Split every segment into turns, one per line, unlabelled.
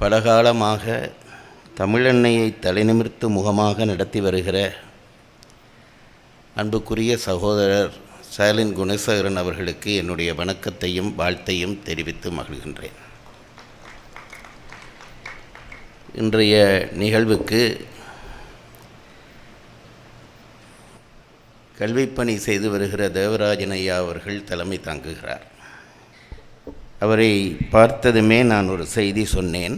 பலகாலமாக தமிழன்னையை தலைநிமிர்த்து முகமாக நடத்தி வருகிற அன்புக்குரிய சகோதரர் ஸ்டாலின் குணசேகரன் அவர்களுக்கு என்னுடைய வணக்கத்தையும் வாழ்த்தையும் தெரிவித்து மகிழ்கின்றேன். இன்றைய நிகழ்வுக்கு கல்விப்பணி செய்து வருகிற தேவராஜன் ஐயா அவர்கள் தலைமை தாங்குகிறார். அவரை பார்த்ததுமே நான் ஒரு செய்தி சொன்னேன்.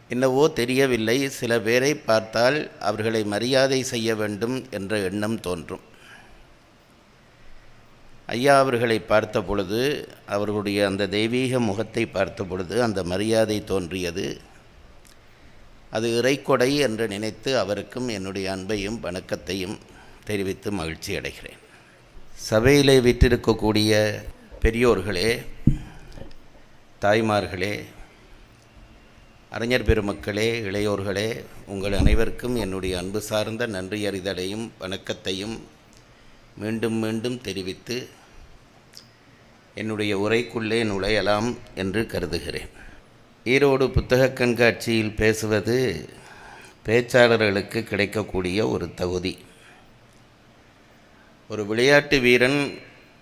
என்னவோ தெரியவில்லை, சில பேரை பார்த்தால் அவர்களை மரியாதை செய்ய வேண்டும் என்ற எண்ணம் தோன்றும். ஐயா அவர்களை பார்த்த பொழுது, அவர்களுடைய அந்த தெய்வீக முகத்தை பார்த்த பொழுது அந்த மரியாதை தோன்றியது. அது இறைக்கொடை என்று நினைத்து அவருக்கும் என்னுடைய அன்பையும் வணக்கத்தையும் தெரிவித்து மகிழ்ச்சி அடைகிறேன். சபையிலே விற்றிருக்கக்கூடிய பெரியோர்களே, தாய்மார்களே, அறிஞர் பெருமக்களே, இளையோர்களே, உங்கள் அனைவருக்கும் என்னுடைய அன்பு சார்ந்த நன்றியறிதலையும் வணக்கத்தையும் மீண்டும் மீண்டும் தெரிவித்து என்னுடைய உரைக்குள்ளே நுழையலாம் என்று கருதுகிறேன். ஈரோடு புத்தக கண்காட்சியில் பேசுவது பேச்சாளர்களுக்கு கிடைக்கக்கூடிய ஒரு தகுதி. ஒரு விளையாட்டு வீரன்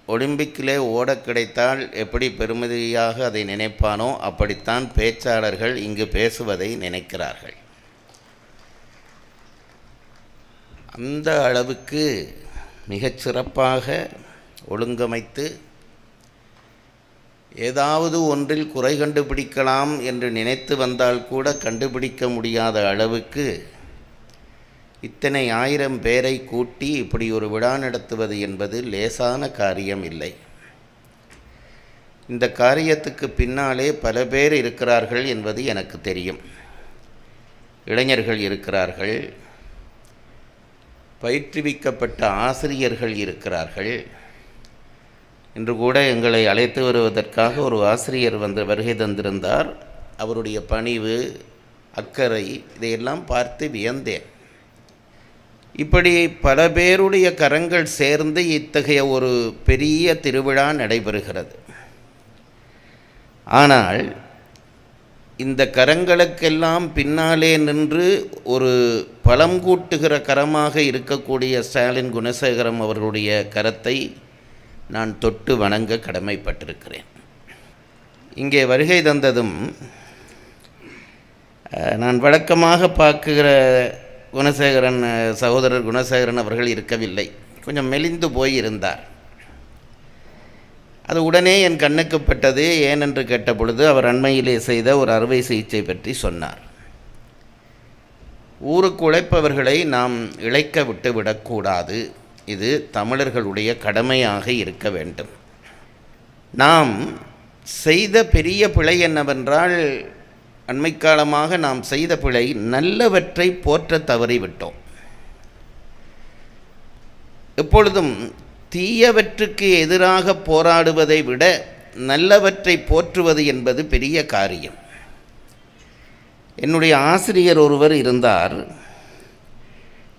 ஒலிம்பிக்கிலே ஓட கிடைத்தால் எப்படி பெருமதியாக அதை நினைப்பானோ அப்படித்தான் பேச்சாளர்கள் இங்கு பேசுவதை நினைக்கிறார்கள். அந்த அளவுக்கு மிகச்சிறப்பாக ஒழுங்கமைத்து ஏதாவது ஒன்றில் குறை கண்டுபிடிக்கலாம் என்று நினைத்து வந்தால் கூட கண்டுபிடிக்க முடியாத அளவுக்கு இத்தனை ஆயிரம் பேரை கூட்டி இப்படி ஒரு விழா நடத்துவது என்பது லேசான காரியம் இல்லை. இந்த காரியத்துக்கு பின்னாலே பல பேர் இருக்கிறார்கள் என்பது எனக்கு தெரியும். இளைஞர்கள் இருக்கிறார்கள், பயிற்றுவிக்கப்பட்ட ஆசிரியர்கள் இருக்கிறார்கள். இன்று கூட எங்களை அழைத்து வருவதற்காக ஒரு ஆசிரியர் வருகை தந்திருந்தார். அவருடைய பணிவு, அக்கறை இதையெல்லாம் பார்த்து வியந்தேன். இப்படி பல பேருடைய கரங்கள் சேர்ந்து இத்தகைய ஒரு பெரிய திருவிழா நடைபெறுகிறது. ஆனால் இந்த கரங்களுக்கெல்லாம் பின்னாலே நின்று ஒரு பலம் கூட்டுகிற கரமாக இருக்கக்கூடிய ஸ்டாலின் குணசேகரம் அவர்களுடைய கரத்தை நான் தொட்டு வணங்க கடமைப்பட்டிருக்கிறேன். இங்கே வருகை தந்ததும் நான் வழக்கமாக பார்க்குகிற குணசேகரன், சகோதரர் குணசேகரன் அவர்கள் இருக்கவில்லை. கொஞ்சம் மெலிந்து போய் இருந்தார். அது உடனே என் கண்ணுக்கு பட்டது. ஏனென்று கேட்ட பொழுது அவர் அண்மையிலே செய்த ஒரு அறுவை சிகிச்சை பற்றி சொன்னார். ஊருக்கு உழைப்பவர்களை நாம் இழைக்க விட்டு விடக்கூடாது. இது தமிழர்களுடைய கடமையாக இருக்க வேண்டும். நாம் செய்த பெரிய பிழை என்னவென்றால், அண்மைக்காலமாக நாம் செய்த பிழை நல்லவற்றை போற்ற தவறிவிட்டோம். எப்பொழுதும் தீயவற்றுக்கு எதிராக போராடுவதை விட நல்லவற்றை போற்றுவது என்பது பெரிய காரியம். என்னுடைய ஆசிரியர் ஒருவர் இருந்தார்.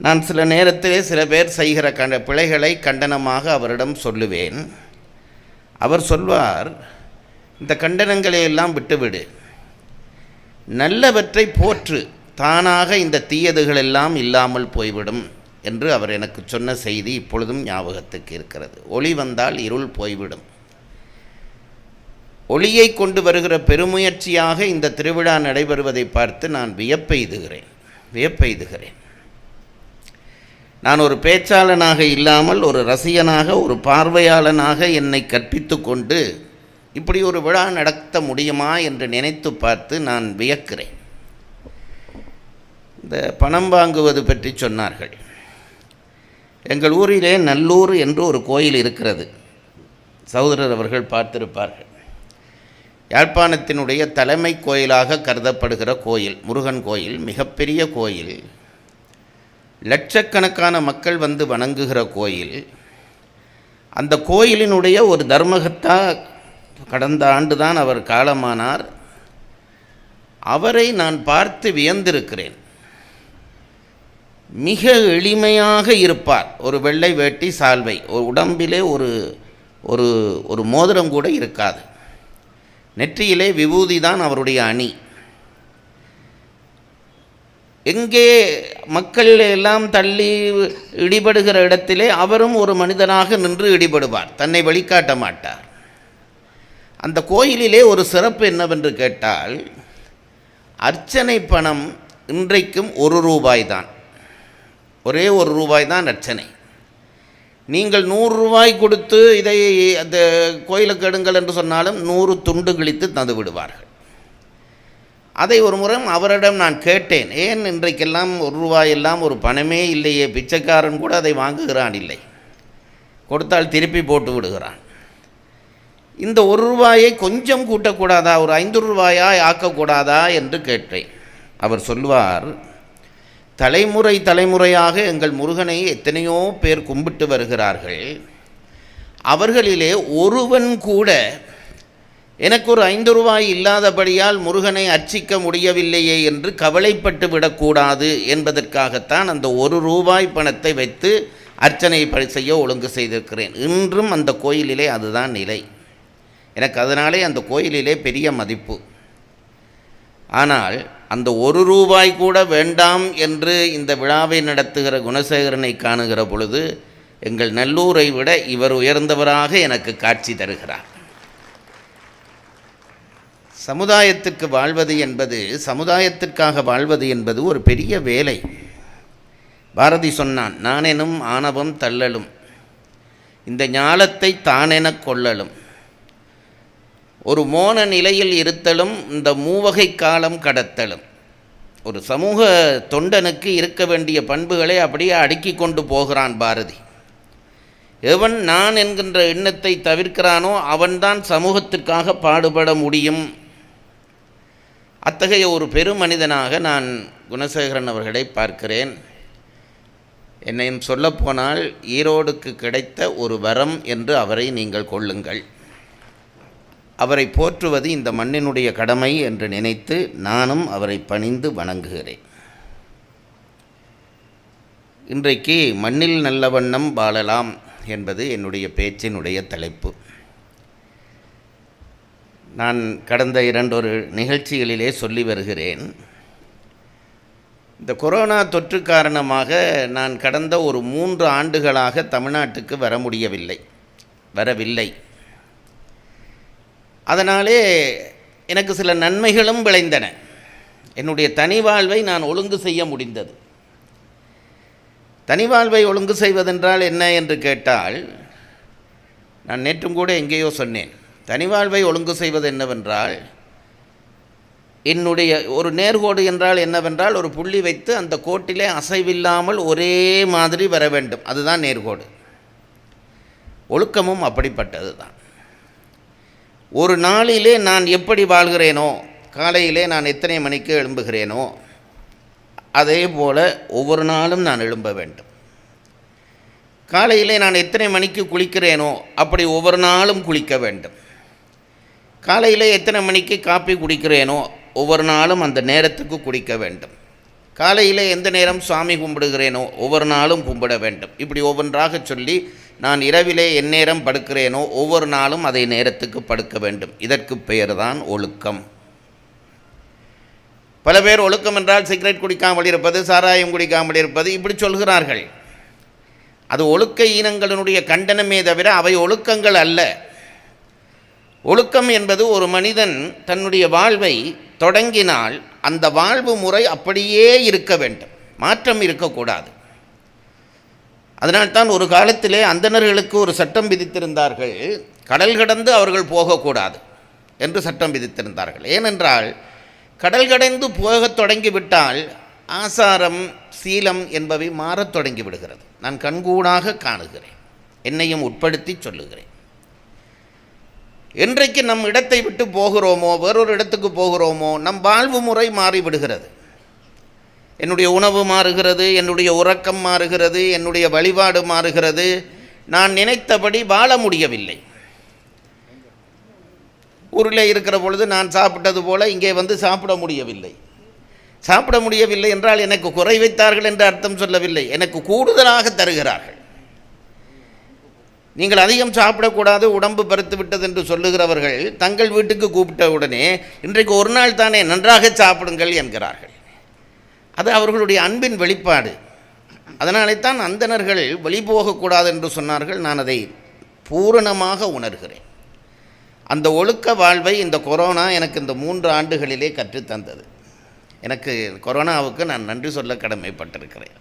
நான் சில நேரத்திலே சில பேர் செய்கிற பிழைகளை கண்டனமாக அவரிடம் சொல்லுவேன். அவர் சொல்வார், இந்த கண்டனங்களை எல்லாம் விட்டுவிடு, நல்லவற்றை போற்று, தானாக இந்த தீயதுகளெல்லாம் இல்லாமல் போய்விடும் என்று அவர் எனக்கு சொன்ன செய்தி இப்பொழுதும் ஞாபகத்துக்கு இருக்கிறது. ஒளி வந்தால் இருள் போய்விடும். ஒளியை கொண்டு வருகிற பெருமுயற்சியாக இந்த திருவிழா நடைபெறுவதை பார்த்து நான் வியப்பெய்துகிறேன். நான் ஒரு பேச்சாளனாக இல்லாமல் ஒரு ரசிகனாக, ஒரு பார்வையாளனாக என்னை கற்பித்து கொண்டு இப்படி ஒரு விழா நடத்த முடியுமா என்று நினைத்து பார்த்து நான் வியக்கிறேன். இந்த பணம் வாங்குவது பற்றி சொன்னார்கள். எங்கள் ஊரிலே நல்லூர் என்று ஒரு கோயில் இருக்கிறது. சகோதரர் அவர்கள் பார்த்திருப்பார்கள். யாழ்ப்பாணத்தினுடைய தலைமை கோயிலாக கருதப்படுகிற கோயில், முருகன் கோயில், மிகப்பெரிய கோயில். லட்சக்கணக்கான மக்கள் வந்து வணங்குகிற கோயில். அந்த கோயிலினுடைய ஒரு தர்மகர்த்தா கடந்த ஆண்டுதான் அவர் காலமானார். அவரை நான் பார்த்து வியந்திருக்கிறேன். மிக எளிமையாக இருப்பார். ஒரு வெள்ளை வேட்டி, சால்வை, ஒரு உடம்பிலே ஒரு ஒரு ஒரு மோதிரம் கூட இருக்காது. நெற்றியிலே விபூதி தான் அவருடைய அணி. எங்கே மக்கள் எல்லாம் தள்ளி இடிபடுகிற இடத்திலே அவரும் ஒரு மனிதனாக நின்று இடிபடுவார், தன்னை வெளிக்காட்ட மாட்டார். அந்த கோயிலிலே ஒரு சிறப்பு என்னவென்று கேட்டால், அர்ச்சனை பணம் இன்றைக்கும் ₹1 தான். ஒரே ₹1 தான் அர்ச்சனை. நீங்கள் ₹100 கொடுத்து இதை அந்த கோயிலுக்கு எடுங்கள் என்று சொன்னாலும் 100 துண்டு கிழித்து தந்து விடுவார்கள். அதை ஒரு முறை அவரிடம் நான் கேட்டேன், ஏன் இன்றைக்கெல்லாம் ₹1 எல்லாம் ஒரு பணமே இல்லையே, பிச்சைக்காரன் கூட அதை வாங்குகிறான் இல்லை, கொடுத்தால் திருப்பி போட்டு விடுகிறான். இந்த ₹1 கொஞ்சம் கூட்டக்கூடாதா, ஒரு ₹5 ஆக்கக்கூடாதா என்று கேட்டேன். அவர் சொல்வார், தலைமுறை தலைமுறையாக எங்கள் முருகனை எத்தனையோ பேர் கும்பிட்டு வருகிறார்கள், அவர்களிலே ஒருவன் கூட எனக்கு ஒரு ₹5 இல்லாதபடியால் முருகனை அர்ச்சிக்க முடியவில்லையே என்று கவலைப்பட்டு விடக்கூடாது என்பதற்காகத்தான் அந்த ₹1 பணத்தை வைத்து அர்ச்சனை செய்ய ஒழுங்கு செய்திருக்கிறேன். இன்றும் அந்த கோயிலிலே அதுதான் நிலை. எனக்கு அதனாலே அந்த கோயிலிலே பெரிய மதிப்பு. ஆனால் அந்த ₹1 கூட வேண்டாம் என்று இந்த விழாவை நடத்துகிற குணசேகரனை காணுகிற பொழுது எங்கள் நல்லூரை விட இவர் உயர்ந்தவராக எனக்கு காட்சி தருகிறார். சமுதாயத்திற்கு வாழ்வது என்பது, சமுதாயத்திற்காக வாழ்வது என்பது ஒரு பெரிய வேலை. பாரதி சொன்னான், நானெனும் ஆணவம் தள்ளலும், இந்த ஞாலத்தை தானெனக் கொள்ளலும், ஒரு மோன நிலையில் இருத்தலும், இந்த மூவகை காலம் கடத்தலும். ஒரு சமூக தொண்டனுக்கு இருக்க வேண்டிய பண்புகளை அப்படியே அடுக்கி கொண்டு போகிறான் பாரதி. எவன் நான் என்கின்ற எண்ணத்தை தவிர்க்கிறானோ அவன்தான் சமூகத்திற்காக பாடுபட முடியும். அத்தகைய ஒரு பெருமனிதனாக நான் குணசேகரன் அவர்களை பார்க்கிறேன். என்னையும் சொல்லப்போனால் ஈரோடுக்கு கிடைத்த ஒரு வரம் என்று அவரை நீங்கள் கொள்ளுங்கள். அவரை போற்றுவது இந்த மண்ணினுடைய கடமை என்று நினைத்து நானும் அவரை பணிந்து வணங்குகிறேன். இன்றைக்கு மண்ணில் நல்ல வண்ணம் வாழலாம் என்பது என்னுடைய பேச்சினுடைய தலைப்பு. நான் கடந்த 2 நிகழ்ச்சிகளிலே சொல்லி வருகிறேன், இந்த கொரோனா தொற்று காரணமாக நான் கடந்த ஒரு 3 ஆண்டுகளாக தமிழ்நாட்டுக்கு வரவில்லை. அதனாலே எனக்கு சில நன்மைகளும் விளைந்தன. என்னுடைய தனி வாழ்வை நான் ஒழுங்கு செய்ய முடிந்தது. தனி வாழ்வை ஒழுங்கு செய்வதென்றால் என்ன என்று கேட்டால், நான் நேற்றும் கூட எங்கேயோ சொன்னேன், தனி வாழ்வை ஒழுங்கு செய்வது என்னவென்றால், என்னுடைய ஒரு நேர்கோடு என்றால் என்னவென்றால், ஒரு புள்ளி வைத்து அந்த கோட்டிலே அசைவில்லாமல் ஒரே மாதிரி வர வேண்டும், அதுதான் நேர்கோடு. ஒழுக்கமும் அப்படிப்பட்டது தான். ஒரு நாளிலே நான் எப்படி வாழ்கிறேனோ, காலையிலே நான் எத்தனை மணிக்கு எழும்புகிறேனோ அதே போல் ஒவ்வொரு நாளும் நான் எழும்ப வேண்டும். காலையிலே நான் எத்தனை மணிக்கு குளிக்கிறேனோ அப்படி ஒவ்வொரு நாளும் குளிக்க வேண்டும். காலையிலே எத்தனை மணிக்கு காப்பி குடிக்கிறேனோ ஒவ்வொரு நாளும் அந்த நேரத்துக்கு குடிக்க வேண்டும். காலையிலே எந்த நேரம் சுவாமி கும்பிடுகிறேனோ ஒவ்வொரு நாளும் கும்பிட வேண்டும். இப்படி ஒவ்வொன்றாக சொல்லி, நான் இரவிலே எந்நேரம் படுக்கிறேனோ ஒவ்வொரு நாளும் அதை நேரத்துக்கு படுக்க வேண்டும். இதற்கு பெயர் தான் ஒழுக்கம். பல பேர் ஒழுக்கம் என்றால் சிகரெட் குடிக்காமல் இருப்பது, சாராயம் குடிக்காமல் இருப்பது, இப்படி சொல்கிறார்கள். அது ஒழுக்க ஈனங்களினுடைய கண்டனமே தவிர அவை ஒழுக்கங்கள் அல்ல. ஒழுக்கம் என்பது ஒரு மனிதன் தன்னுடைய வாழ்வை தொடங்கினால் அந்த வாழ்வு முறை அப்படியே இருக்க வேண்டும், மாற்றம் இருக்கக்கூடாது. அதனால்தான் ஒரு காலத்திலே அந்தணர்களுக்கு ஒரு சட்டம் விதித்திருந்தார்கள், கடல் கடந்து அவர்கள் போகக்கூடாது என்று சட்டம் விதித்திருந்தார்கள். ஏனென்றால் கடல் கடந்து போகத் தொடங்கிவிட்டால் ஆசாரம் சீலம் என்பவை மாறத் தொடங்கி விடுகிறது. நான் கண்கூடாக காணுகிறேன், என்னையும் உட்படுத்தி சொல்லுகிறேன். என்றைக்கு நம் இடத்தை விட்டு போகிறோமோ, வேறொரு இடத்துக்கு போகிறோமோ, நம் வாழ்வு முறை மாறிவிடுகிறது. என்னுடைய உணவு மாறுகிறது, என்னுடைய உறக்கம் மாறுகிறது, என்னுடைய வழிபாடு மாறுகிறது. நான் நினைத்தபடி வாழ முடியவில்லை. ஊரில் இருக்கிற பொழுது நான் சாப்பிட்டது போல இங்கே வந்து சாப்பிட முடியவில்லை. சாப்பிட முடியவில்லை என்றால் எனக்கு குறை வைத்தார்கள் என்று அர்த்தம் சொல்லவில்லை, எனக்கு கூடுதலாக தருகிறார்கள். நீங்கள் அதிகம் சாப்பிடக்கூடாது, உடம்பு பருத்து விட்டது என்று சொல்லுகிறவர்கள் தங்கள் வீட்டுக்கு கூப்பிட்ட உடனே இன்றைக்கு ஒரு நாள் தானே, நன்றாக சாப்பிடுங்கள் என்கிறார்கள். அது அவர்களுடைய அன்பின் வெளிப்பாடு. அதனாலே தான் அந்தணர்கள் வெளிபோகக்கூடாது என்று சொன்னார்கள். நான் அதை பூரணமாக உணர்கிறேன். அந்த ஒழுக்க வாழ்வை இந்த கொரோனா எனக்கு இந்த 3 ஆண்டுகளிலே கற்றுத்தந்தது. எனக்கு கொரோனாவுக்கு நான் நன்றி சொல்ல கடமைப்பட்டிருக்கிறேன்.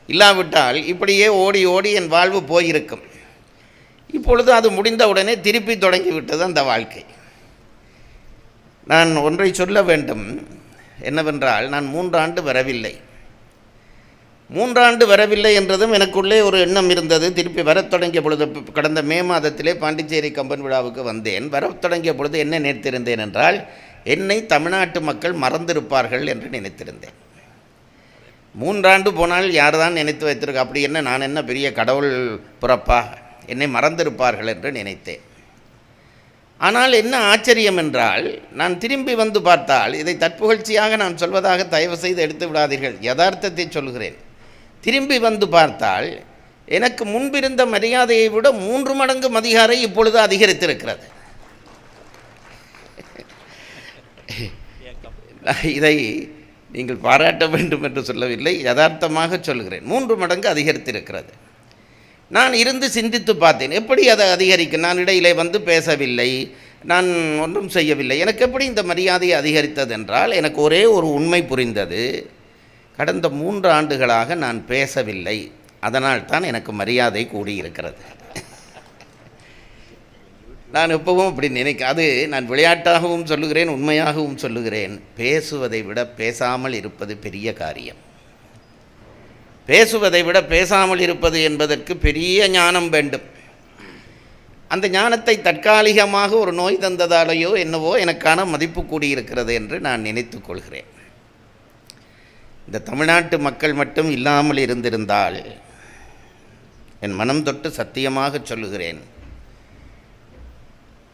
இல்லாவிட்டால் இப்படியே ஓடி ஓடி என் வாழ்வு போயிருக்கும். இப்பொழுது அது முடிந்தவுடனே திருப்பி தொடங்கிவிட்டது அந்த வாழ்க்கை. நான் ஒன்றை சொல்ல வேண்டும். என்னவென்றால், நான் 3 ஆண்டு வரவில்லை. 3 ஆண்டு வரவில்லை என்றதும் எனக்குள்ளே ஒரு எண்ணம் இருந்தது. திருப்பி வரத் தொடங்கிய பொழுது, கடந்த மே மாதத்திலே பாண்டிச்சேரி கம்பன் விழாவுக்கு வந்தேன். வரத் தொடங்கிய பொழுது என்ன நினைத்திருந்தேன் என்றால், என்னை தமிழ்நாட்டு மக்கள் மறந்திருப்பார்கள் என்று நினைத்திருந்தேன். 3 ஆண்டு போனால் யார் தான் நினைத்து வைத்திருக்க, அப்படி என்ன, நான் என்ன பெரிய கடவுள் பிறப்பா, என்னை மறந்திருப்பார்கள் என்று நினைத்தேன். ஆனால் என்ன ஆச்சரியம் என்றால், நான் திரும்பி வந்து பார்த்தால், இதை தற்புகழ்ச்சியாக நான் சொல்வதாக தயவு செய்து எடுத்து விடாதீர்கள், யதார்த்தத்தை சொல்கிறேன். திரும்பி வந்து பார்த்தால் எனக்கு முன்பிருந்த மரியாதையை விட 3 மடங்கு மதிகாரை இப்பொழுது அதிகரித்திருக்கிறது. இதை நீங்கள் பாராட்ட வேண்டும் என்று சொல்லவில்லை, யதார்த்தமாக சொல்கிறேன். 3 மடங்கு அதிகரித்திருக்கிறது. நான் இருந்து சிந்தித்து பார்த்தேன், எப்படி அதை அதிகரிக்கும்? நான் இடையிலே வந்து பேசவில்லை, நான் ஒன்றும் செய்யவில்லை. எனக்கு எப்படி இந்த மரியாதை அதிகரித்தது என்றால், எனக்கு ஒரே ஒரு உண்மை புரிந்தது. கடந்த 3 ஆண்டுகளாக நான் பேசவில்லை, அதனால் தான் எனக்கு மரியாதை கூடியிருக்கிறது. நான் எப்பவும் அப்படி அது நான் விளையாட்டாகவும் சொல்லுகிறேன், உண்மையாகவும் சொல்லுகிறேன். பேசுவதை விட பேசாமல் இருப்பது பெரிய காரியம். பேசுவதை விட பேசாமல் இருப்பது என்பதற்கு பெரிய ஞானம் வேண்டும். அந்த ஞானத்தை தற்காலிகமாக ஒரு நோய் தந்ததாலேயோ என்னவோ எனக்கான மதிப்பு கூடியிருக்கிறது என்று நான் நினைத்து கொள்கிறேன். இந்த தமிழ்நாட்டு மக்கள் மட்டும் இல்லாமல் இருந்திருந்தால், என் மனம் தொட்டு சத்தியமாக சொல்லுகிறேன்,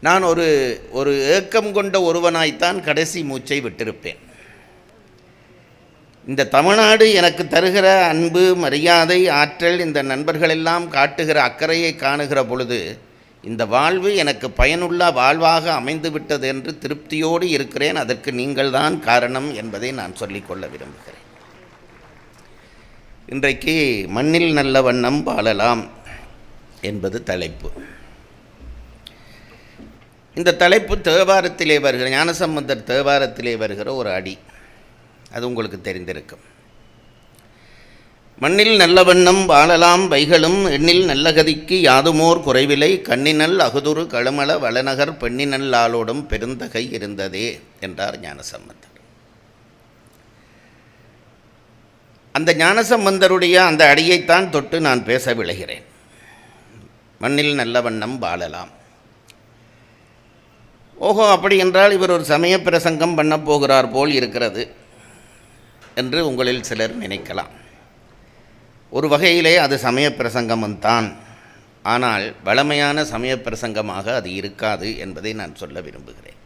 நான் ஒரு ஏக்கம் கொண்ட ஒருவனாய்த்தான் கடைசி மூச்சை விட்டிருப்பேன். இந்த தமிழ்நாடு எனக்கு தருகிற அன்பு, மரியாதை, ஆற்றல், இந்த நண்பர்களெல்லாம் காட்டுகிற அக்கறையை காணுகிற பொழுது இந்த வாழ்வு எனக்கு பயனுள்ள வாழ்வாக அமைந்துவிட்டது என்று திருப்தியோடு இருக்கிறேன். அதற்கு நீங்கள்தான் காரணம் என்பதை நான் சொல்லிக்கொள்ள விரும்புகிறேன். இன்றைக்கு மண்ணில் நல்ல வண்ணம் வாழலாம் என்பது தலைப்பு. இந்த தலைப்பு தேவாரத்திலே வருகிற, ஞானசம்பந்தர் தேவாரத்திலே வருகிற ஒரு அடி. அது உங்களுக்கு தெரிந்திருக்கும். மண்ணில் நல்ல வண்ணம் வாழலாம் வைகளும், எண்ணில் நல்ல கதிக்கு யாதுமோர் குறைவிலை, கண்ணினல் அகுதுரு களமள வளநகர் பெண்ணினல் ஆளோடும் பெருந்தகை இருந்ததே என்றார் ஞானசம்பந்தர். அந்த ஞானசம்பந்தருடைய அந்த அடியைத்தான் தொட்டு நான் பேச விளைகிறேன். மண்ணில் நல்ல வண்ணம் வாழலாம். ஓஹோ, அப்படி என்றால் இவர் ஒரு சமய பிரசங்கம் பண்ண போகிறார் போல் இருக்கிறது என்று உங்களில் சிலர் நினைக்கலாம். ஒரு வகையிலே அது சமய பிரசங்கம்தான். ஆனால் வளமையான சமய பிரசங்கமாக அது இருக்காது என்பதை நான் சொல்ல விரும்புகிறேன்.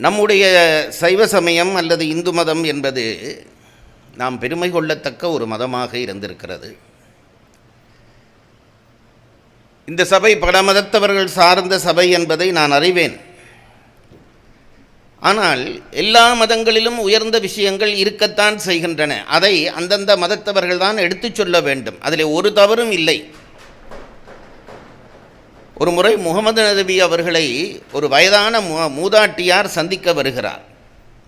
நம்முடைய சைவ சமயம் அல்லது இந்து மதம் என்பது நாம் பெருமை கொள்ளத்தக்க ஒரு மதமாக இருந்திருக்கிறது. இந்த சபை பல மதத்தவர்கள் சார்ந்த சபை என்பதை நான் அறிவேன். ஆனால் எல்லா மதங்களிலும் உயர்ந்த விஷயங்கள் இருக்கத்தான் செய்கின்றன. அதை அந்தந்த மதத்தவர்கள் தான் எடுத்துச் சொல்ல வேண்டும். அதில் ஒரு தவறும் இல்லை. ஒரு முறை முகமது நபி அவர்களை ஒரு வயதான மூதாட்டியார் சந்திக்க வருகிறார்.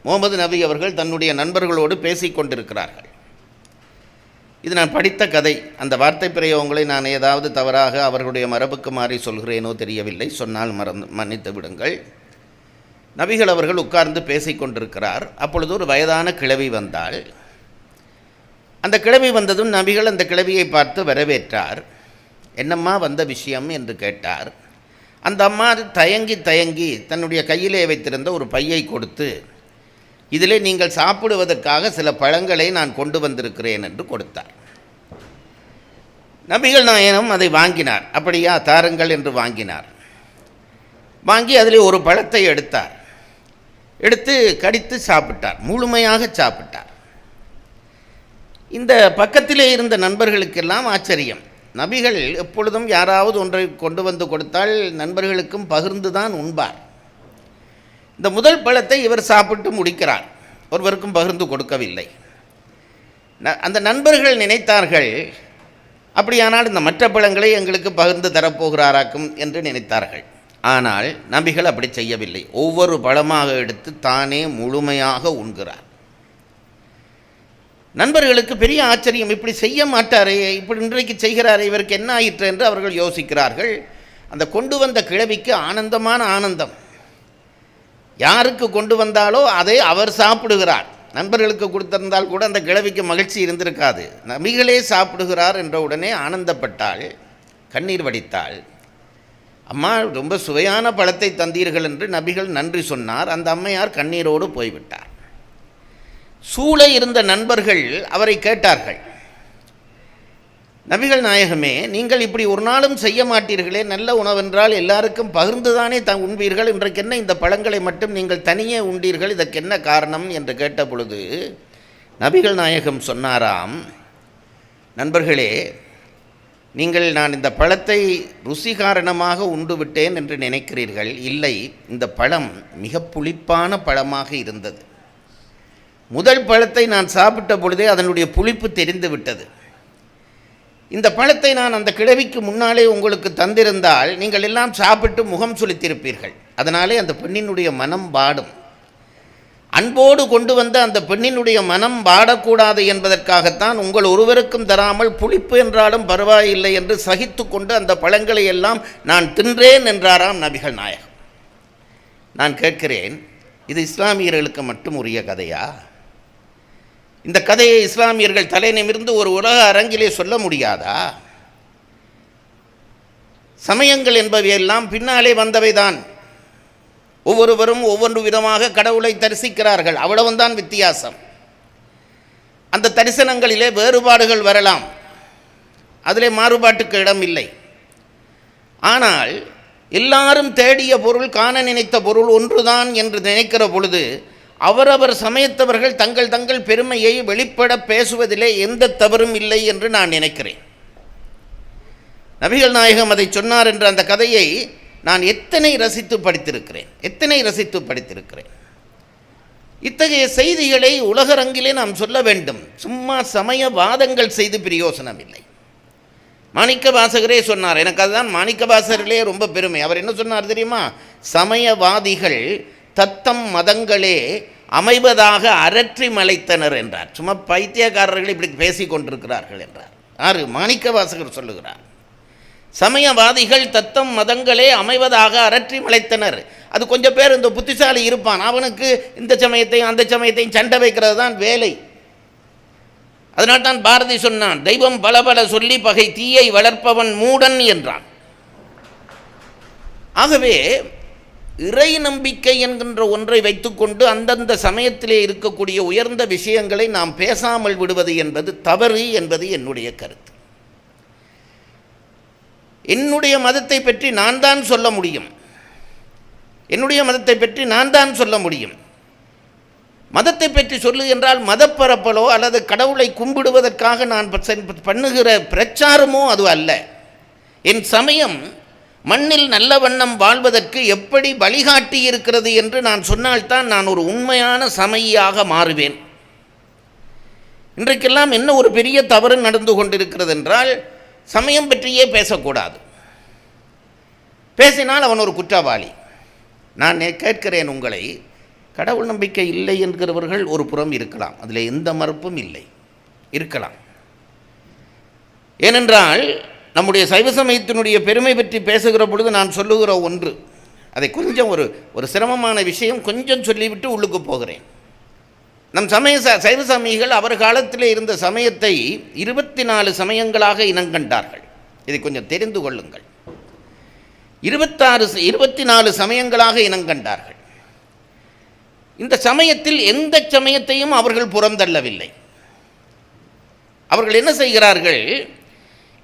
முகமது நபி அவர்கள் தன்னுடைய நண்பர்களோடு பேசிக்கொண்டிருக்கிறார்கள். இது நான் படித்த கதை. அந்த வார்த்தை பிரயோகங்களை நான் ஏதாவது தவறாக அவர்களுடைய மரபுக்கு மாறி சொல்கிறேனோ தெரியவில்லை. சொன்னால் மன்னித்து விடுங்கள். நபிகள் அவர்கள் உட்கார்ந்து பேசிக்கொண்டிருக்கிறார். அப்பொழுது ஒரு வயதான கிழவி வந்தாள். அந்த கிழவி வந்ததும் நபிகள் அந்த கிழவியை பார்த்து வரவேற்றார். என்னம்மா வந்த விஷயம் என்று கேட்டார். அந்த அம்மா தயங்கி தயங்கி தன்னுடைய கையிலே வைத்திருந்த ஒரு பையை கொடுத்து, இதிலே நீங்கள் சாப்பிடுவதற்காக சில பழங்களை நான் கொண்டு வந்திருக்கிறேன் என்று கொடுத்தார். நபிகள் நாயகம் அதை வாங்கினார். அப்படியா, தாருங்கள் என்று வாங்கினார். வாங்கி அதிலே ஒரு பழத்தை எடுத்தார். எடுத்து கடித்து சாப்பிட்டார். முழுமையாக சாப்பிட்டார். இந்த பக்கத்திலே இருந்த நண்பர்களுக்கெல்லாம் ஆச்சரியம். நபிகள் எப்பொழுதும் யாராவது ஒன்றை கொண்டு வந்து கொடுத்தால் நண்பர்களுக்கும் பகிர்ந்து தான் உண்பார். இந்த முதல் பழத்தை இவர் சாப்பிட்டு முடிக்கிறார், ஒருவருக்கும் பகிர்ந்து கொடுக்கவில்லை. அந்த நண்பர்கள் நினைத்தார்கள், அப்படியானால் இந்த மற்ற பழங்களை எங்களுக்கு பகிர்ந்து தரப்போகிறாராக்கும் என்று நினைத்தார்கள். ஆனால் நபிகள் அப்படி செய்யவில்லை. ஒவ்வொரு பழமாக எடுத்து தானே முழுமையாக உண்கிறார். நண்பர்களுக்கு பெரிய ஆச்சரியம், இப்படி செய்ய மாட்டாரே, இப்படி இன்றைக்கு செய்கிறாரே, இவருக்கு என்ன ஆயிற்று என்று அவர்கள் யோசிக்கிறார்கள். அந்த கொண்டு வந்த கிழவிக்கு ஆனந்தமான ஆனந்தம். யாருக்கு கொண்டு வந்தாலோ அதை அவர் சாப்பிடுகிறார். நண்பர்களுக்கு கொடுத்திருந்தால் கூட அந்த கிழவிக்கு மகிழ்ச்சி இருந்திருக்காது. நபிகளே சாப்பிடுகிறார் என்ற உடனே ஆனந்தப்பட்டாள், கண்ணீர் வடித்தாள். அம்மா, ரொம்ப சுவையான பழத்தை தந்தீர்கள் என்று நபிகள் நன்றி சொன்னார். அந்த அம்மையார் கண்ணீரோடு போய்விட்டார். சூழ இருந்த நண்பர்கள் அவரை கேட்டார்கள், நபிகள் நாயகமே, நீங்கள் இப்படி ஒரு நாளும் செய்ய மாட்டீர்களே, நல்ல உணவென்றால் எல்லாருக்கும் பகிர்ந்துதானே உண்பீர்கள், இன்றைக்கு என்ன இந்த பழங்களை மட்டும் நீங்கள் தனியே உண்டீர்கள், இதற்கு என்ன காரணம் என்று கேட்ட பொழுது நபிகள் நாயகம் சொன்னாராம், நண்பர்களே, நீங்கள் நான் இந்த பழத்தை ருசி காரணமாக உண்டு விட்டேன் என்று நினைக்கிறீர்கள். இல்லை, இந்த பழம் மிக புளிப்பான பழமாக இருந்தது. முதல் பழத்தை நான் சாப்பிட்ட பொழுதே அதனுடைய புளிப்பு தெரிந்து விட்டது. இந்த பழத்தை நான் அந்த கிழவிக்கு முன்னாலே உங்களுக்கு தந்திருந்தால் நீங்கள் எல்லாம் சாப்பிட்டு முகம் சுளித்திருப்பீர்கள். அதனாலே அந்த பெண்ணினுடைய மனம் பாடும். அன்போடு கொண்டு வந்த அந்த பெண்ணினுடைய மனம் பாடக்கூடாது என்பதற்காகத்தான் உங்கள் ஒருவருக்கும் தராமல் புளிப்பு என்றாலும் பரவாயில்லை என்று சகித்து கொண்டு அந்த பழங்களை எல்லாம் நான் தின்றேன் என்றாராம் நபிகள் நாயகம். நான் கேட்கிறேன், இது இஸ்லாமியர்களுக்கு மட்டும் உரிய கதையா? இந்த கதையை இஸ்லாமியர்கள் தலை நிமிர்ந்து ஒரு உலக அரங்கிலே சொல்ல முடியாதா? சமயங்கள் என்பவையெல்லாம் பின்னாலே வந்தவைதான். ஒவ்வொருவரும் ஒவ்வொரு விதமாக கடவுளை தரிசிக்கிறார்கள், அவ்வளவுதான் வித்தியாசம். அந்த தரிசனங்களிலே வேறுபாடுகள் வரலாம், அதிலே மாறுபாட்டுக்கு இடம் இல்லை. ஆனால் எல்லாரும் தேடிய பொருள், காண நினைத்த பொருள் ஒன்றுதான் என்று நினைக்கிற பொழுது அவரவர் சமயத்தவர்கள் தங்கள் தங்கள் பெருமையை வெளிப்பட பேசுவதிலே எந்த தவறும் இல்லை என்று நான் நினைக்கிறேன். நபிகள் நாயகம் அதை சொன்னார் என்ற அந்த கதையை நான் எத்தனை ரசித்து படித்திருக்கிறேன். இத்தகைய செய்திகளை உலகரங்கிலே நாம் சொல்ல வேண்டும். சும்மா சமயவாதங்கள் செய்து பிரயோசனம் இல்லை. மாணிக்க வாசகரே சொன்னார், எனக்கு அதுதான் மாணிக்க வாசகர்களே ரொம்ப பெருமை. அவர் என்ன சொன்னார் தெரியுமா? சமயவாதிகள் தத்தம் மதங்களே அமைவதாக அரற்றி மலைத்தனர் என்றார். சும்மா பைத்தியக்காரர்கள் இப்படி பேசி கொண்டிருக்கிறார்கள் என்றார். யாரு? மாணிக்க வாசகர் சொல்லுகிறார். சமயவாதிகள் தத்தம் மதங்களே அமைவதாக அரற்றி மலைத்தனர். அது கொஞ்சம் பேர் இந்த புத்திசாலி இருப்பான், அவனுக்கு இந்த சமயத்தையும் அந்த சமயத்தையும் சண்டை வைக்கிறது தான் வேலை. அதனால்தான் பாரதி சொன்னான், தெய்வம் பல பல சொல்லி பகை தீயை வளர்ப்பவன் மூடன் என்றான். ஆகவே இறை நம்பிக்கை என்கின்ற ஒன்றை வைத்துக்கொண்டு அந்தந்த சமயத்திலே இருக்கக்கூடிய உயர்ந்த விஷயங்களை நாம் பேசாமல் விடுவது என்பது தவறு என்பது என்னுடைய கருத்து. என்னுடைய மதத்தை பற்றி நான் தான் சொல்ல முடியும். மதத்தை பற்றி சொல்லு என்றால் மதப்பரப்பலோ அல்லது கடவுளை கும்பிடுவதற்காக நான் பண்ணுகிற பிரச்சாரமோ அது அல்ல. என் சமயம் மண்ணில் நல்ல வண்ணம் வாழ்வதற்கு எப்படி வழிகாட்டி இருக்கிறது என்று நான் சொன்னால்தான் நான் ஒரு உண்மையான சமயியாக மாறுவேன். இன்றைக்கெல்லாம் என்ன ஒரு பெரிய தவறு நடந்து கொண்டிருக்கிறது என்றால், சமயம் பற்றியே பேசக்கூடாது, பேசினால் அவன் ஒரு குற்றவாளி. நான் கேட்கிறேன் உங்களை, கடவுள் நம்பிக்கை இல்லை என்கிறவர்கள் ஒரு புறம் இருக்கலாம், அதில் எந்த மறுப்பும் இல்லை, இருக்கலாம். ஏனென்றால் நம்முடைய சைவ சமயத்தினுடைய பெருமை பற்றி பேசுகிற பொழுது நான் சொல்லுகிற ஒன்று, அதை கொஞ்சம் ஒரு சிரமமான விஷயம் கொஞ்சம் சொல்லிவிட்டு உள்ளுக்கு போகிறேன். நம் சைவ சமயிகள் அவர் காலத்தில் இருந்த சமயத்தை 24 சமயங்களாக இனங்கண்டார்கள். இதை கொஞ்சம் தெரிந்து கொள்ளுங்கள். 24 சமயங்களாக இனங்கண்டார்கள். இந்த சமயத்தில் எந்த சமயத்தையும் அவர்கள் புறந்தள்ளவில்லை. அவர்கள் என்ன செய்கிறார்கள்?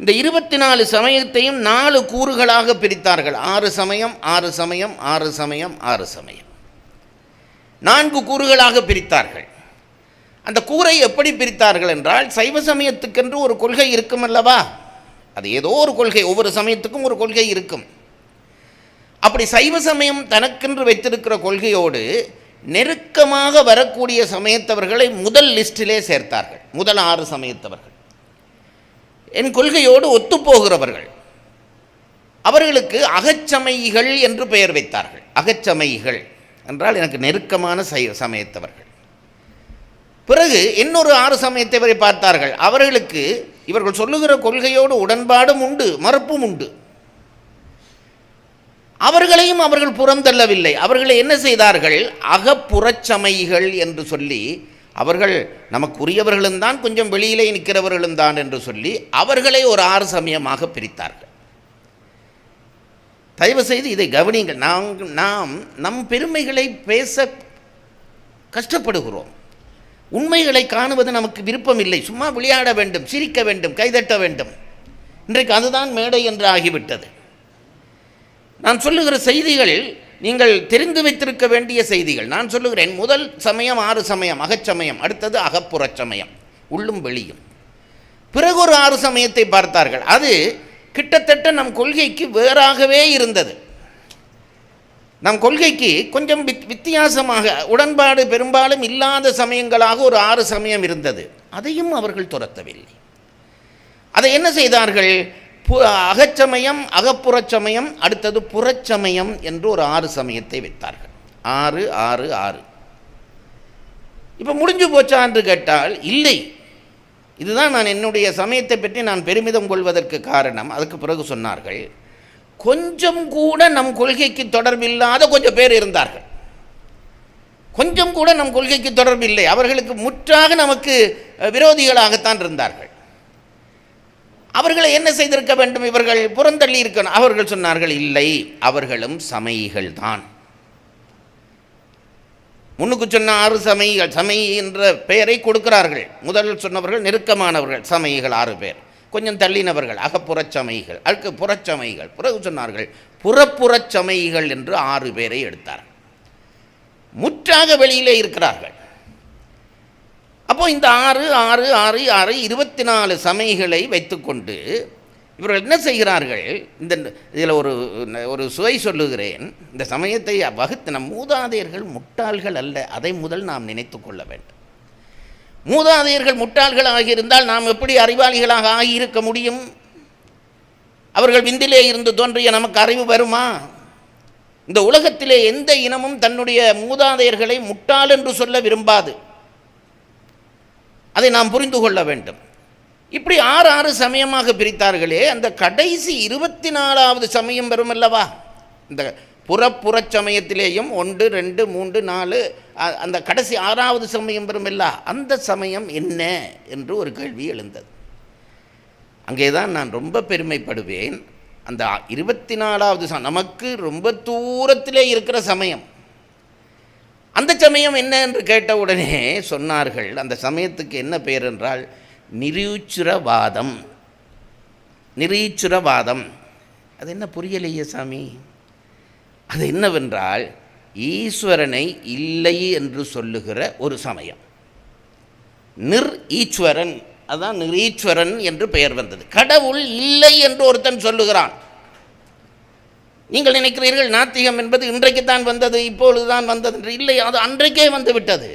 இந்த 24 சமயத்தையும் 4 கூறுகளாக பிரித்தார்கள். 6 சமயம் 6 சமயம் 6 சமயம் 6 சமயம் 4 கூறுகளாக பிரித்தார்கள். அந்த கூரை எப்படி பிரித்தார்கள் என்றால், சைவ சமயத்துக்கென்று ஒரு கொள்கை இருக்கும் அல்லவா, அது ஏதோ ஒரு கொள்கை, ஒவ்வொரு சமயத்துக்கும் ஒரு கொள்கை இருக்கும். அப்படி சைவ சமயம் தனக்கென்று வைத்திருக்கிற கொள்கையோடு நெருக்கமாக வரக்கூடிய சமயத்தவர்களை முதல் லிஸ்டிலே சேர்த்தார்கள். முதல் 6 சமயத்தவர்கள் என் கொள்கையோடு ஒத்துப்போகிறவர்கள், அவர்களுக்கு அகச்சமயிகள் என்று பெயர் வைத்தார்கள். அகச்சமயிகள் என்றால் எனக்கு நெருக்கமான சமயத்தவர்கள். பிறகு இன்னொரு 6 சமயத்தவரை பார்த்தார்கள். அவர்களுக்கு இவர்கள் சொல்லுகிற கொள்கையோடு உடன்பாடும் உண்டு, மறுப்பும் உண்டு. அவர்களையும் அவர்கள் புறந்தள்ளவில்லை. அவர்களை என்ன செய்தார்கள், அகப்புறச்சமயிகள் என்று சொல்லி, அவர்கள் நமக்குரியவர்களும் தான், கொஞ்சம் வெளியிலே நிற்கிறவர்களும் தான் என்று சொல்லி அவர்களை ஒரு 6 சமயமாக பிரித்தார்கள். தயவு செய்து இதை கவனிங்கள். நாம் நம் பெருமைகளை பேச கஷ்டப்படுகிறோம். உண்மைகளை காணுவது நமக்கு விருப்பம் இல்லை. சும்மா விளையாட வேண்டும், சிரிக்க வேண்டும், கைதட்ட வேண்டும். இன்றைக்கு அதுதான் மேடை என்று ஆகிவிட்டது. நான் சொல்லுகிற செய்திகள் நீங்கள் தெரிந்து வைத்திருக்க வேண்டிய செய்திகள். நான் சொல்லுகிறேன், முதல் சமயம் 6 சமயம் அகச்சமயம், அடுத்தது அகப்புறச்சமயம், உள்ளும் வெளியும். பிறகு ஒரு 6 சமயத்தை பார்த்தார்கள். அது கிட்டத்தட்ட நம் கொள்கைக்கு வேறாகவே இருந்தது. நம் கொள்கைக்கு கொஞ்சம் வித்தியாசமாக, உடன்பாடு பெரும்பாலும் இல்லாத சமயங்களாக ஒரு 6 சமயம் இருந்தது. அதையும் அவர்கள் துரத்தவில்லை. அதை என்ன செய்தார்கள், அகச்சமயம், அகப்புறச்சமயம், அடுத்தது புறச்சமயம் என்று ஒரு 6 சமயத்தை வைத்தார்கள். 6 6 6. இப்போ முடிஞ்சு போச்சா என்று கேட்டால் இல்லை. இதுதான் நான் என்னுடைய சமயத்தை பற்றி நான் பெருமிதம் கொள்வதற்கு காரணம். அதுக்கு பிறகு சொன்னார்கள், கொஞ்சம் கூட நம் கொள்கைக்கு தொடர்பில்லாத கொஞ்சம் பேர் இருந்தார்கள். கொஞ்சம் கூட நம் கொள்கைக்கு தொடர்பில்லை, அவர்களுக்கு முற்றாக நமக்கு விரோதிகளாகத்தான் இருந்தார்கள். அவர்களை என்ன செய்திருக்க வேண்டும், இவர்கள் புறந்தள்ளி இருக்கணும். அவர்கள் சொன்னார்கள், இல்லை, அவர்களும் சமயிகள் தான். முன்னுக்கு சொன்ன 6 சமயிகள், சமயி என்ற பெயரை கொடுக்கிறார்கள். முதலில் சொன்னவர்கள் நெருக்கமானவர்கள், சமயிகள் 6 பேர். கொஞ்சம் தள்ளினவர்கள் அகப்புறச்சமயிகள், அதுக்கு புறச்சமயிகள். பிறகு சொன்னார்கள் புறப்புறச்சமயிகள் என்று 6 பேரை எடுத்தார்கள். முற்றாக வெளியிலே இருக்கிறார்கள். அப்போ இந்த 6 6 6 6 24 சமயிகளை வைத்துக்கொண்டு இவர்கள் என்ன செய்கிறார்கள், இதில் ஒரு சுவை சொல்லுகிறேன். இந்த சமயத்தை வகுத்து நம் மூதாதையர்கள் முட்டாள்கள் அல்ல, அதை முதல் நாம் நினைத்து கொள்ள வேண்டும். மூதாதையர்கள் முட்டாள்கள் ஆகியிருந்தால் நாம் எப்படி அறிவாளிகளாக ஆகியிருக்க முடியும்? அவர்கள் விந்திலே இருந்து தோன்றிய நமக்கு அறிவு வருமா? இந்த உலகத்திலே எந்த இனமும் தன்னுடைய மூதாதையர்களை முட்டாள் என்று சொல்ல விரும்பாது. அதை நாம் புரிந்து கொள்ள வேண்டும். இப்படி 6 6 சமயமாக பிரித்தார்களே, அந்த கடைசி 24வது சமயம் வரும் அல்லவா, இந்த புறப்புறச் சமயத்திலேயும் 1 2 3 4 அந்த கடைசி 6வது சமயம் வருமில்ல, அந்த சமயம் என்ன என்று ஒரு கேள்வி எழுந்தது. அங்கேதான் நான் ரொம்ப பெருமைப்படுவேன். அந்த 24வது நமக்கு ரொம்ப தூரத்திலே இருக்கிற சமயம், அந்த சமயம் என்ன என்று கேட்டவுடனே சொன்னார்கள், அந்த சமயத்துக்கு என்ன பெயர் என்றால் நிரீச்சுரவாதம். நிரீச்சுரவாதம் அது என்ன புரியலையே சாமி? அது என்னவென்றால் ஈஸ்வரனை இல்லை என்று சொல்லுகிற ஒரு சமயம். ஈஸ்வரன், அதான் நிரீஸ்வரன் என்று பெயர் வந்தது. கடவுள் இல்லை என்று ஒருத்தன் சொல்லுகிறான். நீங்கள் நினைக்கிறீர்கள் நாத்திகம் என்பது இன்றைக்குத்தான் வந்தது, இப்பொழுதுதான் வந்தது என்று. இல்லை, அது அன்றைக்கே வந்து விட்டது.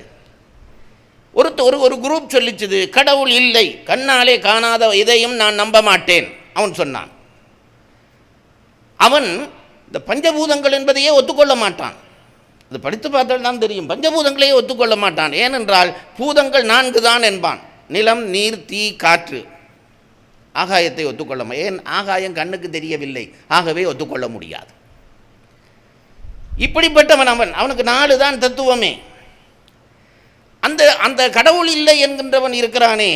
ஒரு குரூப் சொல்லிச்சுது, கடவுள் இல்லை, கண்ணாலே காணாத இதையும் நான் நம்ப மாட்டேன் அவன் சொன்னான். அவன் இந்த பஞ்சபூதங்கள் என்பதையே ஒத்துக்கொள்ள மாட்டான். அது படித்து பார்த்தால் தான் தெரியும். பஞ்சபூதங்களையே ஒத்துக்கொள்ள மாட்டான். ஏனென்றால் பூதங்கள் 4 தான் என்பான். நிலம், நீர், தீ, காற்று. ஆகாயத்தை ஒத்துக்கொள்ள, ஏன் ஆகாயம் கண்ணுக்கு தெரியவில்லை, ஆகவே ஒத்துக்கொள்ள முடியாது. இப்படிப்பட்டவன் அவனுக்கு 4 தான் தத்துவமே. அந்த கடவுள் இல்லை என்கின்றவன் இருக்கிறானே,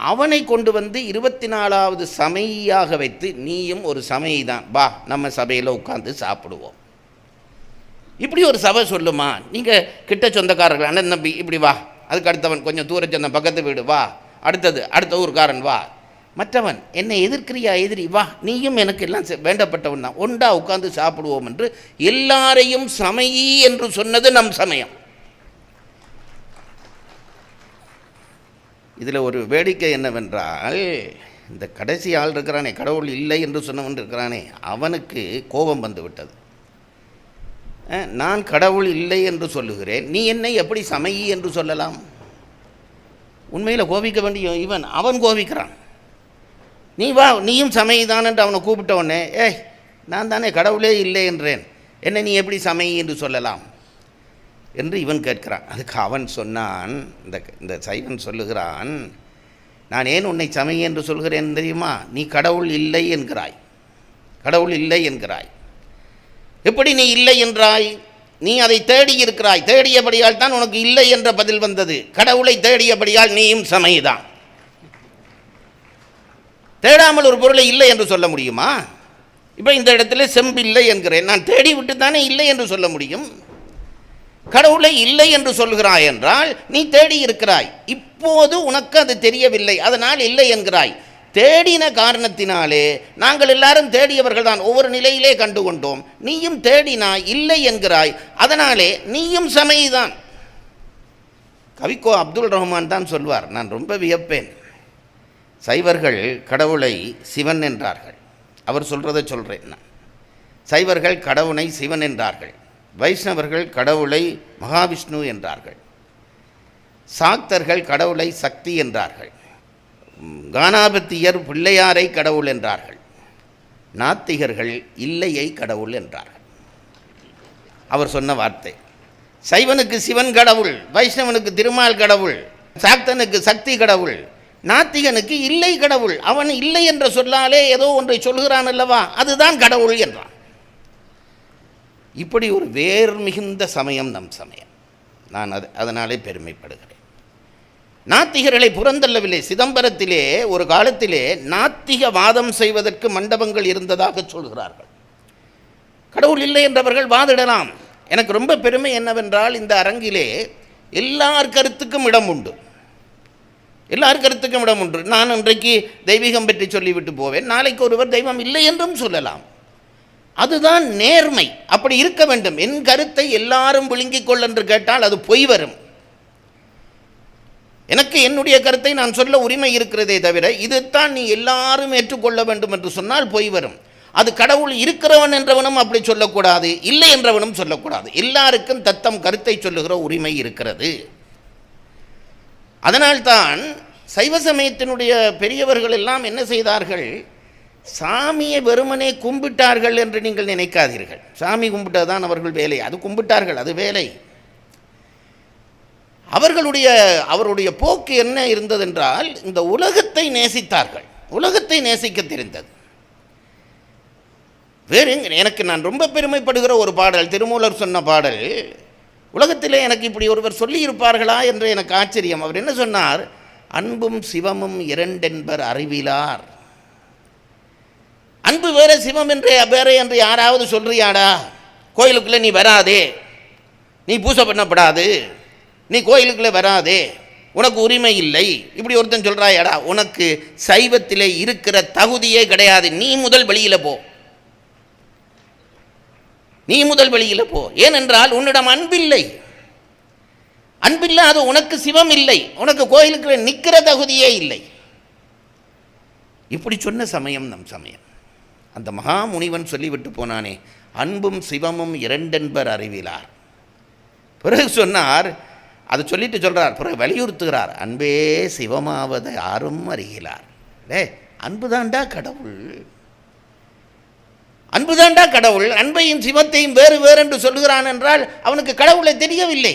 அவனை கொண்டு வந்து 24வது சமையாக வைத்து, நீயும் ஒரு சமையை தான், வா நம்ம சபையில் உட்காந்து சாப்பிடுவோம். இப்படி ஒரு சபை சொல்லுமா? நீங்கள் கிட்ட சொந்தக்காரர்கள், அண்ணன் தம்பி இப்படி வா, அதுக்கு அடுத்தவன் கொஞ்சம் தூர சொந்த பக்கத்து வீடு வா, அடுத்த ஊர்காரன் வா, மற்றவன் என்னை எதிர்க்கிறியா, எதிரி வா, நீயும் எனக்கு எல்லாம் வேண்டப்பட்டவன் தான், ஒண்டா உட்காந்து சாப்பிடுவோம் என்று எல்லாரையும் சமையி என்று சொன்னது நம் சமயம். இதில் ஒரு வேடிக்கை என்னவென்றால், இந்த கடைசி ஆள் இருக்கிறானே, கடவுள் இல்லை என்று சொன்னவன் இருக்கிறானே, அவனுக்கு கோபம் வந்து விட்டது. நான் கடவுள் இல்லை என்று சொல்லுகிறேன், நீ என்னை எப்படி சமயி என்று சொல்லலாம்? உண்மையில் கோபிக்க வேண்டிய அவன் கோபிக்கிறான். நீ வா, நீயும் சமயி தான் என்று அவனை கூப்பிட்ட உடனே, ஏய் நான் தானே கடவுளே இல்லை என்றேன், என்னை நீ எப்படி சமயி என்று சொல்லலாம் என்று இவன் கேட்கிறான். அதுக்கு அவன் சொன்னான், இந்த சைவன் சொல்லுகிறான், நான் ஏன் உன்னை சமயி என்று சொல்கிறேன் தெரியுமா? நீ கடவுள் இல்லை என்கிறாய், கடவுள் இல்லை என்கிறாய். எப்படி நீ இல்லை என்றாய்? நீ அதை தேடி இருக்கிறாய், தேடியபடியால் தான் உனக்கு இல்லை என்ற பதில் வந்தது. கடவுளை தேடியபடியால் நீயும் சமயிதான். தேடாமல் ஒரு பொருளை இல்லை என்று சொல்ல முடியுமா? இப்போ இந்த இடத்துல செம்பில்லை என்கிறேன், நான் தேடி விட்டு தானே இல்லை என்று சொல்ல முடியும். கடவுளை இல்லை என்று சொல்கிறாய் என்றால் நீ தேடி இருக்கிறாய், இப்போது உனக்கு அது தெரியவில்லை, அதனால் இல்லை என்கிறாய். தேடின காரணத்தினாலே நாங்கள் எல்லாரும் தேடியவர்கள் தான், ஒவ்வொரு நிலையிலே கண்டுகொண்டோம். நீயும் தேடினாய், இல்லை என்கிறாய், அதனாலே நீயும் சமயிதான். கவிக்கோ அப்துல் ரஹ்மான் தான் சொல்வார், நான் ரொம்ப வியப்பேன். சைவர்கள் கடவுளை சிவன் என்றார்கள், அவர் சொல்கிறத சொல்கிறேன் நான். சைவர்கள் கடவுளை சிவன் என்றார்கள், வைஷ்ணவர்கள் கடவுளை மகாவிஷ்ணு என்றார்கள், சாக்தர்கள் கடவுளை சக்தி என்றார்கள், கானாபத்தியர் பிள்ளையாரை கடவுள் என்றார்கள், நாத்திகர்கள் இல்லையை கடவுள் என்றார்கள். அவர் சொன்ன வார்த்தை. சைவனுக்கு சிவன் கடவுள், வைஷ்ணவனுக்கு திருமால் கடவுள், சாக்தனுக்கு சக்தி கடவுள், நாத்திகனுக்கு இல்லை கடவுள். அவன் இல்லை என்ற சொல்லாலே ஏதோ ஒன்றை சொல்கிறான் அல்லவா, அதுதான் கடவுள் என்றான். இப்படி ஒரு வேர் மிகுந்த சமயம் நம் சமயம். நான் அதனாலே பெருமைப்படுகிறேன். நாத்திகர்களை புறந்தள்ளவில்லை. சிதம்பரத்திலே ஒரு காலத்திலே நாத்திக வாதம் செய்வதற்கு மண்டபங்கள் இருந்ததாக சொல்கிறார்கள். கடவுள் இல்லை என்றவர்கள் வாதிடலாம். எனக்கு ரொம்ப பெருமை என்னவென்றால், இந்த அரங்கிலே எல்லார் கருத்துக்கும் இடம் உண்டு, எல்லார் கருத்துக்கும் இடம் உண்டு. நான் இன்றைக்கு தெய்வீகம் பற்றி சொல்லிவிட்டு போவேன், நாளைக்கு ஒருவர் தெய்வம் இல்லை என்றும் சொல்லலாம். அதுதான் நேர்மை. அப்படி இருக்க வேண்டும். என் கருத்தை எல்லாரும் விழுங்கிக் கொள் என்று கேட்டால் அது பொய் வரும். எனக்கு என்னுடைய கருத்தை நான் சொல்ல உரிமை இருக்கிறதே தவிர, இதுதான் நீ எல்லாரும் ஏற்றுக்கொள்ள வேண்டும் என்று சொன்னால் பொய் வரும். அது கடவுள் இருக்கிறவன் என்றவனும் அப்படி சொல்லக்கூடாது, இல்லை என்றவனும் சொல்லக்கூடாது. எல்லாருக்கும் தத்தம் கருத்தை சொல்லுகிற உரிமை இருக்கிறது. அதனால்தான் சைவ சமயத்தினுடைய பெரியவர்கள் எல்லாம் என்ன செய்தார்கள்? சாமியை வெறுமனே கும்பிட்டார்கள் என்று நீங்கள் நினைக்காதீர்கள். சாமி கும்பிட்டதான் அவர்கள் வேலை, அது கும்பிட்டார்கள், அது வேலை. அவருடைய போக்கு என்ன இருந்ததென்றால், இந்த உலகத்தை நேசித்தார்கள், உலகத்தை நேசிக்க தெரிந்தது. வேறு எனக்கு நான் ரொம்ப பெருமைப்படுகிற ஒரு பாடல், திருமூலர் சொன்ன பாடல். உலகத்திலே எனக்கு இப்படி ஒருவர் சொல்லியிருப்பார்களா என்று எனக்கு ஆச்சரியம். அவர் என்ன சொன்னார்? அன்பும் சிவமும் இரண்டென்பர் அறிவிலார். அன்பு வேற, சிவம் என்றே வேற என்று யாராவது சொல்றியாடா? கோயிலுக்குள்ளே நீ வராதே, நீ பூசை பண்ணப்படாது, நீ கோயிலுக்குள்ளே வராதே, உனக்கு உரிமை இல்லை, இப்படி ஒருத்தன் சொல்கிறாயாடா? உனக்கு சைவத்திலே இருக்கிற தகுதியே கிடையாது. நீ முதல் வெளியில் போ, நீ முதல் வெளியில் போ. ஏனென்றால் உன்னிடம் அன்பில்லை. அன்பில்லாத உனக்கு சிவம் இல்லை, உனக்கு கோயிலுக்குள்ளே நிற்கிற தகுதியே இல்லை. இப்படி சொன்ன சமயம் நம் சமயம். அந்த மகா முனிவன் சொல்லிவிட்டு போனானே, அன்பும் சிவமும் இரண்டென்பர் அறிவிலார். பிறகு சொன்னார், அதை சொல்லிட்டு சொல்கிறார், பிறகு வலியுறுத்துகிறார், அன்பே சிவமாவது யாரும் அறிகிறார். அன்புதாண்டா கடவுள், அன்புதாண்டா கடவுள். அன்பையும் சிவத்தையும் வேறு வேறு என்று சொல்லுகிறான் என்றால் அவனுக்கு கடவுளை தெரியவில்லை.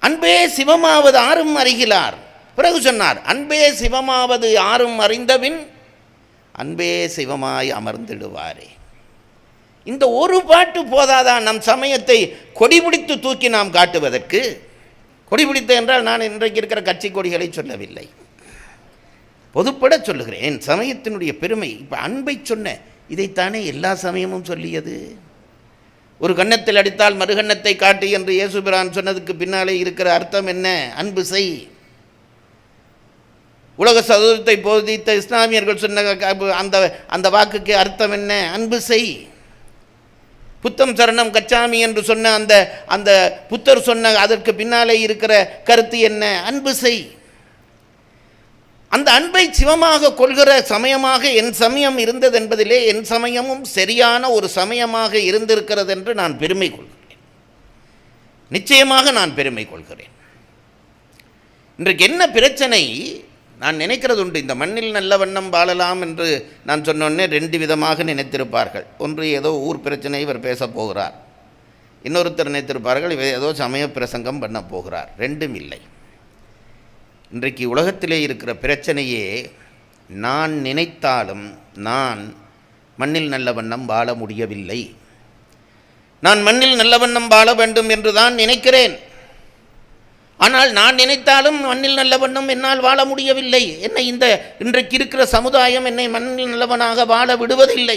அன்பே சிவமாவது யாரும் அறிகிறார். பிறகு சொன்னார், அன்பே சிவமாவது யாரும் அறிந்தபின் அன்பே சிவமாய் அமர்ந்திடுவாரே. இந்த ஒரு பாட்டு போதாதான் நம் சமயத்தை கொடிபிடித்து தூக்கி நாம் காட்டுவதற்கு? கொடிபிடித்த என்றால் நான் இன்றைக்கு இருக்கிற கட்சி கொடிகளை சொல்லவில்லை, பொதுப்பட சொல்லுகிறேன். சமயத்தினுடைய பெருமை. இப்போ அன்பை சொன்ன இதைத்தானே எல்லா சமயமும் சொல்லியது. ஒரு கன்னத்தில் அடித்தால் மறுகன்னத்தை காட்டு என்று இயேசுபிரான் சொன்னதுக்கு பின்னாலே இருக்கிற அர்த்தம் என்ன? அன்பு செய். உலக சதுரத்தை போதித்த இஸ்லாமியர்கள் சொன்ன அந்த வாக்குக்கு அர்த்தம் என்ன? அன்பு செய். புத்தம் சரணம் கச்சாமி என்று சொன்ன அந்த அந்த புத்தர் சொன்ன அதற்கு பின்னாலே இருக்கிற கருத்து என்ன? அன்பு செய். அந்த அன்பை சிவமாக கொள்கிற சமயமாக என் சமயம் இருந்தது என்பதிலே என் சமயமும் சரியான ஒரு சமயமாக இருந்திருக்கிறது என்று நான் பெருமை கொள்கிறேன். நிச்சயமாக நான் பெருமை கொள்கிறேன். இன்றைக்கு என்ன பிரச்சனை? நான் நினைக்கிறது உண்டு, இந்த மண்ணில் நல்ல வண்ணம் வாழலாம் என்று நான் சொன்னோன்னே ரெண்டு விதமாக நினைத்திருப்பார்கள். ஒன்று, ஏதோ ஊர் பிரச்சனை இவர் பேசப் போகிறார். இன்னொருத்தர் நினைத்திருப்பார்கள், இவர் ஏதோ சமய பிரசங்கம் பண்ண போகிறார். ரெண்டும் இல்லை. இன்றைக்கு உலகத்திலே இருக்கிற பிரச்சனையே, நான் நினைத்தாலும் நான் மண்ணில் நல்ல வண்ணம் வாழ முடியவில்லை. நான் மண்ணில் நல்ல வண்ணம் வாழ வேண்டும் என்று தான் நினைக்கிறேன். ஆனால் நான் நினைத்தாலும் மண்ணில் நல்ல வண்ணம் என்னால் வாழ முடியவில்லை. என்னை இன்றைக்கு இருக்கிற சமுதாயம் என்னை மண்ணில் நல்லவனாக வாழ விடுவதில்லை.